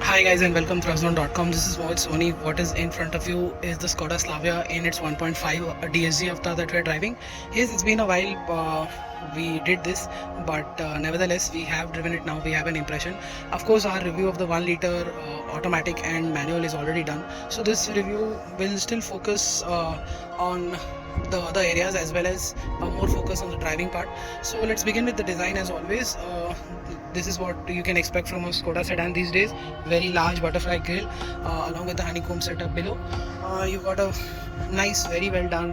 Hi guys and welcome to ThrustZone.com. This is Sony. What is in front of you is the Skoda Slavia in its 1.5 DSG avatar that we're driving. Yes, it's been a while we did this, but nevertheless we have driven it now. We have an impression. Of course, our review of the 1 liter automatic and manual is already done. So this review will still focus on the other areas as well as more focus on the driving part. So let's begin with the design as always. This is what you can expect from a Skoda sedan these days. Very large butterfly grille along with the honeycomb setup below. You've got a nice, very well done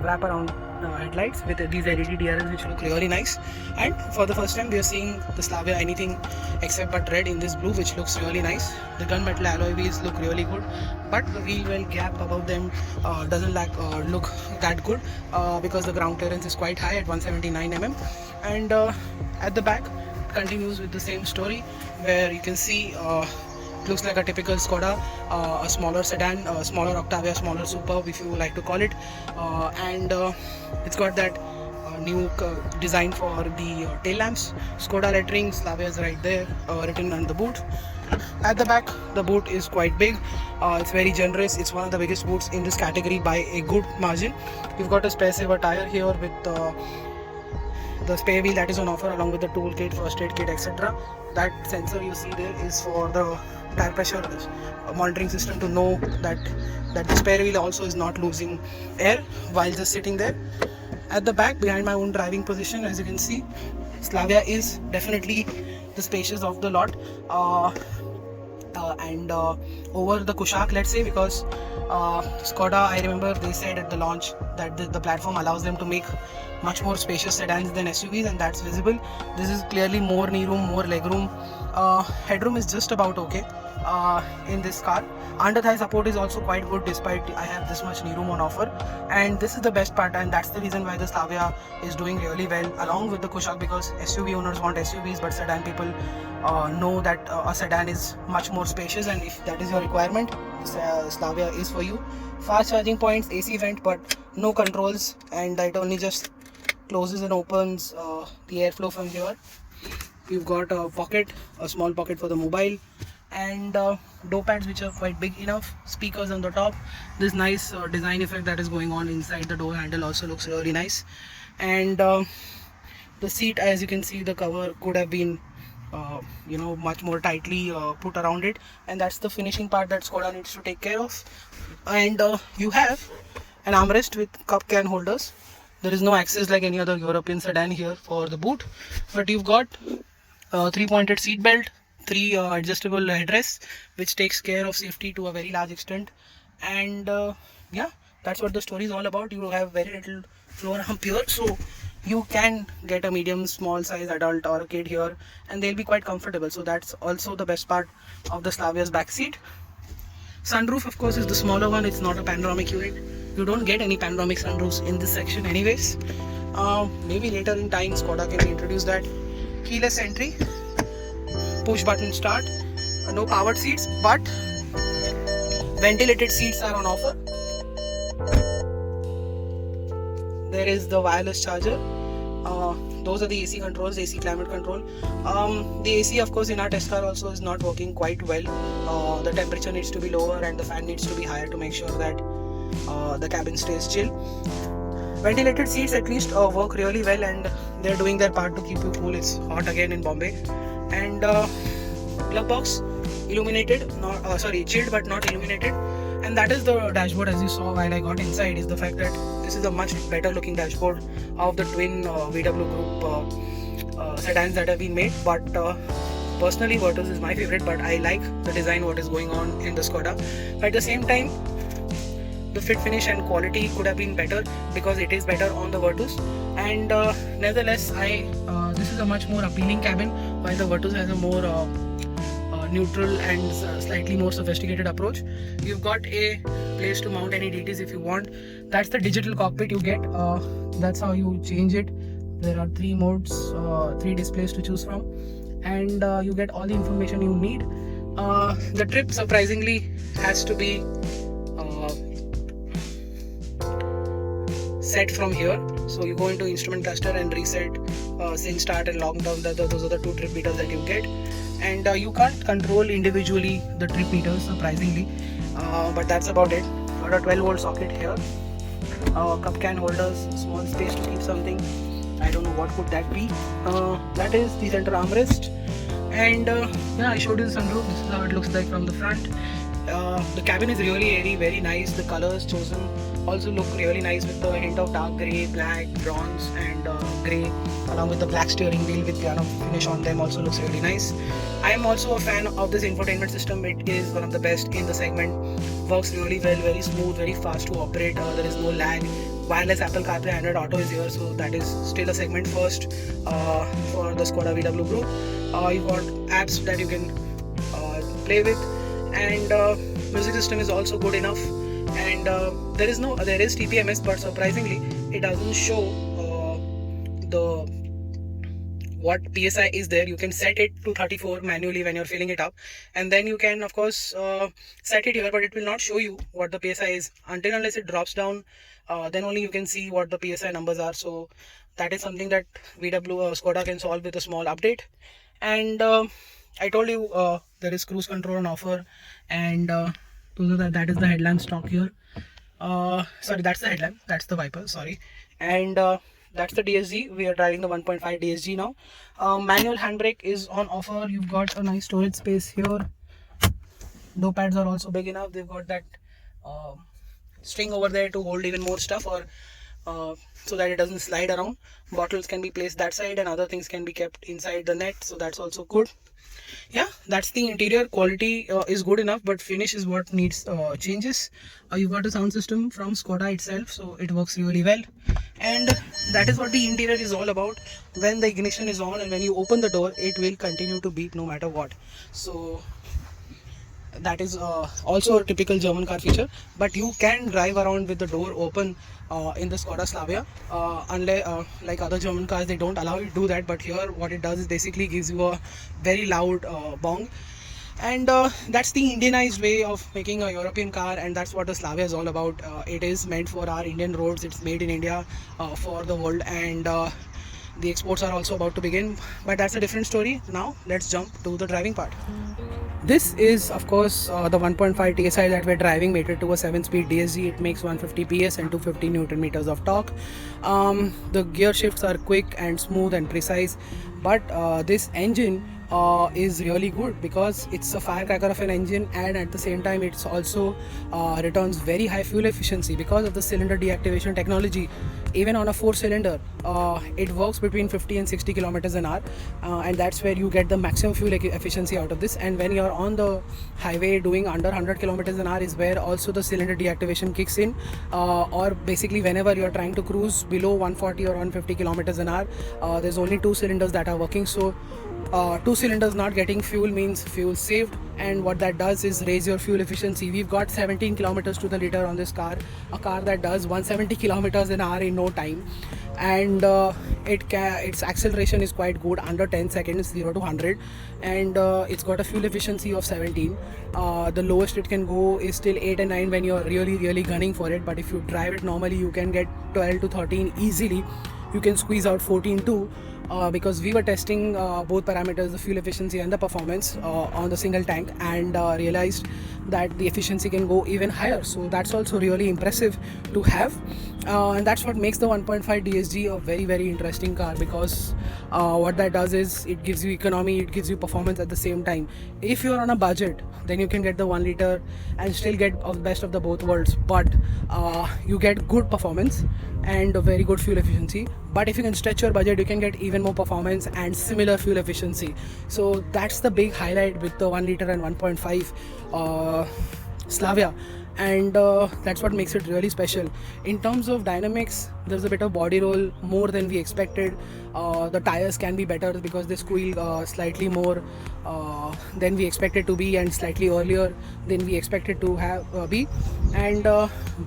wraparound headlights with these LED DRLs which look really nice. And for the first time we are seeing the Slavia anything except but red in this blue, which looks really nice. The gunmetal alloy wheels look really good, but the wheel well gap above them doesn't look that good because the ground clearance is quite high at 179 mm. And at the back continues with the same story, where you can see it looks like a typical Skoda, a smaller sedan, a smaller Octavia, smaller Superb if you like to call it, and it's got that new design for the tail lamps. Skoda lettering, Slavia is right there written on the boot. At the back, the boot is quite big. It's very generous. It's one of the biggest boots in this category by a good margin. You've got a spare saver tire here with the spare wheel that is on offer along with the toolkit, first aid kit, etc. That sensor you see there is for the tire pressure monitoring system to know that the spare wheel also is not losing air while just sitting there. At the back, behind my own driving position, as you can see, Slavia is definitely the spacious of the lot. And over the Kushaq, let's say, because Skoda, I remember they said at the launch that the platform allows them to make much more spacious sedans than SUVs, and that's visible. This is clearly more knee room, more leg room. Headroom is just about okay in this car. Under thigh support is also quite good despite I have this much knee room on offer. And this is the best part, and that's the reason why the Slavia is doing really well along with the Kushaq, because SUV owners want SUVs, but sedan people know that a sedan is much more spacious, and if that is your requirement, Slavia is for you. Fast charging points, AC vent, but no controls, and it only just closes and opens the airflow from here. You've got a pocket, a small pocket for the mobile, and door pads which are quite big enough. Speakers on the top. This nice design effect that is going on inside the door handle also looks really nice. And the seat, as you can see, the cover could have been much more tightly put around it, and that's the finishing part that Skoda needs to take care of. And you have an armrest with cup can holders. There is no access like any other European sedan here for the boot, but you've got 3-pointed seat belt, 3 adjustable headrests, which takes care of safety to a very large extent. And yeah, that's what the story is all about. You have very little floor hump here, so you can get a medium small size adult or a kid here, and they'll be quite comfortable. So that's also the best part of the Slavia's back seat. Sunroof, of course, is the smaller one. It's not a panoramic unit. You don't get any panoramic sunroofs in this section anyways. Maybe later in time Skoda can introduce that. Keyless entry, push button start, no powered seats, but ventilated seats are on offer. There is the wireless charger. Those are the AC controls, AC climate control. The AC, of course, in our test car also is not working quite well. The temperature needs to be lower and the fan needs to be higher to make sure that the cabin stays chill. Ventilated seats at least work really well, and they're doing their part to keep you cool. It's hot again in Bombay. And glove box, illuminated, chilled but not illuminated. And that is the dashboard, as you saw while I got inside, is the fact that this is a much better looking dashboard of the twin VW Group sedans that have been made. But personally, Virtus is my favorite, but I like the design what is going on in the Skoda. But at the same time, the fit, finish and quality could have been better because it is better on the Virtus. And nevertheless, this is a much more appealing cabin, while the Virtus has a more neutral and slightly more sophisticated approach. You've got a place to mount any DTs if you want. That's the digital cockpit you get. That's how you change it. There are 3 modes, 3 displays to choose from, and you get all the information you need. The trip surprisingly has to be set from here. So you go into instrument cluster and reset sync start and long term. Those are the 2 trip meters that you get. and you can't control individually the trip meters surprisingly, but that's about it. Got a 12 volt socket here, cup can holders, small space to keep something. I don't know what could that be. That is the center armrest, and yeah, I showed you the sunroof. This is how it looks like from the front. The cabin is really airy, very nice. The colors chosen also look really nice with the hint of dark grey, black, bronze and grey, along with the black steering wheel with piano finish on them also looks really nice. I am also a fan of this infotainment system. It is one of the best in the segment. Works really well, very smooth, very fast to operate. There is no lag. Wireless Apple CarPlay Android Auto is here, so that is still a segment first for the Skoda VW group. You've got apps that you can play with, and music system is also good enough. And there is TPMS, but surprisingly it doesn't show the what PSI is there. You can set it to 34 manually when you're filling it up, and then you can of course set it here, but it will not show you what the PSI is until unless it drops down. Then only you can see what the PSI numbers are. So that is something that Skoda can solve with a small update. And I told you there is cruise control on offer, and that is the headlamp stock here. Sorry, that's the headlamp, that's the wiper, sorry. And that's the DSG. We are driving the 1.5 DSG now. Manual handbrake is on offer. You've got a nice storage space here. Door pads are also big enough. They've got that string over there to hold even more stuff, or so that it doesn't slide around. Bottles can be placed that side and other things can be kept inside the net, so that's also good. Yeah, that's the interior. Quality is good enough, but finish is what needs changes. You've got a sound system from Skoda itself, so it works really well. And that is what the interior is all about. When the ignition is on and when you open the door, it will continue to beep no matter what. So that is also a typical German car feature, but you can drive around with the door open in the Skoda Slavia. Unlike like other German cars, they don't allow you to do that, but here what it does is basically gives you a very loud bong. And that's the Indianized way of making a European car, and that's what the Slavia is all about. It is meant for our Indian roads. It's made in India for the world, and the exports are also about to begin, but that's a different story. Now let's jump to the driving part. This is of course the 1.5 TSI that we're driving, mated to a 7-speed DSG. It makes 150 PS and 250 Newton meters of torque. The gear shifts are quick and smooth and precise, but this engine is really good because it's a firecracker of an engine, and at the same time it's also returns very high fuel efficiency because of the cylinder deactivation technology. Even on a 4-cylinder, it works between 50 and 60 kilometers an hour, and that's where you get the maximum fuel efficiency out of this. And when you're on the highway doing under 100 kilometers an hour is where also the cylinder deactivation kicks in, or basically whenever you're trying to cruise below 140 or 150 kilometers an hour, there's only 2 cylinders that are working. So 2 cylinders not getting fuel means fuel saved, and what that does is raise your fuel efficiency. We've got 17 kilometers to the liter on this car, a car that does 170 kilometers an hour in no time, and its acceleration is quite good, under 10 seconds 0 to 100, and it's got a fuel efficiency of 17. The lowest it can go is still 8 and 9 when you're really gunning for it, but if you drive it normally you can get 12 to 13 easily. You can squeeze out 14 too, because we were testing both parameters, the fuel efficiency and the performance, on the single tank, and realized that the efficiency can go even higher. So that's also really impressive to have, and that's what makes the 1.5 DSG a very interesting car, because what that does is it gives you economy, it gives you performance at the same time. If you're on a budget, then you can get the 1 liter and still get the best of the both worlds, but you get good performance and a very good fuel efficiency. But if you can stretch your budget, you can get even more performance and similar fuel efficiency. So that's the big highlight with the 1 liter and 1.5 Slavia, and that's what makes it really special. In terms of dynamics, there's a bit of body roll more than we expected. The tires can be better because they squeal slightly more than we expected to be, and slightly earlier than we expected to have be. And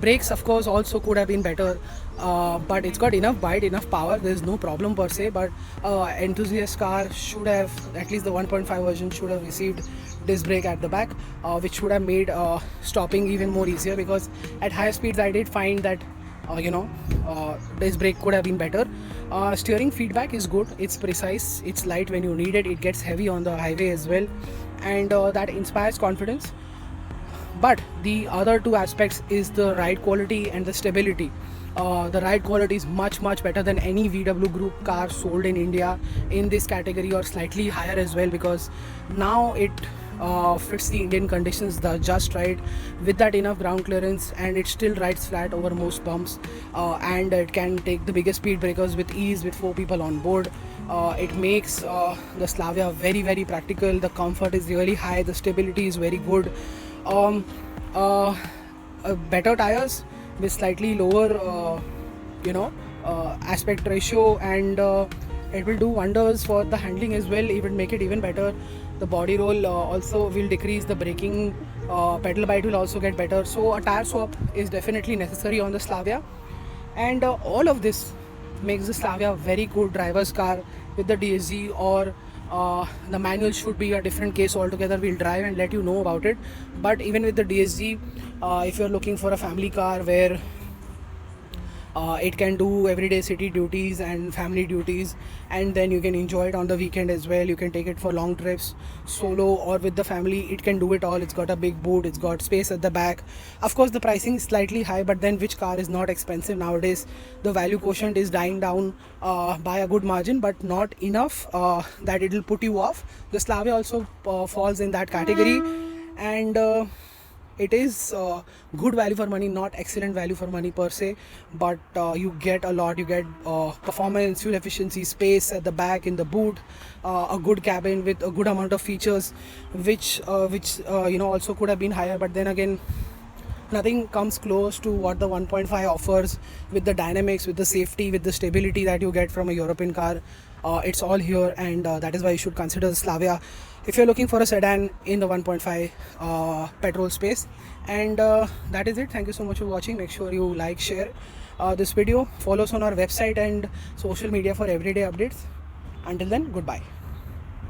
brakes of course also could have been better, but it's got enough bite, enough power. There's no problem per se, but enthusiast car should have, at least the 1.5 version should have received disc brake at the back, which would have made stopping even more easier, because at higher speeds I did find that Disc brake could have been better. Steering feedback is good, it's precise, it's light when you need it, it gets heavy on the highway as well, and that inspires confidence. But the other two aspects is the ride quality and the stability. The ride quality is much better than any VW group car sold in India in this category, or slightly higher as well, because now it fits the Indian conditions the just right, with that enough ground clearance, and it still rides flat over most bumps, and it can take the biggest speed breakers with ease with 4 people on board. It makes the Slavia very practical. The comfort is really high, the stability is very good. um, Better tires with slightly lower aspect ratio, and it will do wonders for the handling as well. It will make it even better. The body roll also will decrease, the braking pedal bite will also get better, so a tire swap is definitely necessary on the Slavia. And all of this makes the Slavia a very good driver's car. With the DSG or the manual should be a different case altogether. We'll drive and let you know about it. But even with the DSG, if you're looking for a family car where it can do everyday city duties and family duties, and then you can enjoy it on the weekend as well. You can take it for long trips, solo or with the family. It can do it all. It's got a big boot, it's got space at the back. Of course the pricing is slightly high, but then which car is not expensive nowadays? The value quotient is dying down by a good margin, but not enough that it will put you off. The Slavia also falls in that category, and it is good value for money, not excellent value for money per se, but you get a lot. You get performance, fuel efficiency, space at the back in the boot, a good cabin with a good amount of features, which also could have been higher, but then again nothing comes close to what the 1.5 offers, with the dynamics, with the safety, with the stability that you get from a European car. It's all here, and that is why you should consider the Slavia if you're looking for a sedan in the 1.5 petrol space. And that is it. Thank you so much for watching. Make sure you like, share this video, follow us on our website and social media for everyday updates. Until then, goodbye.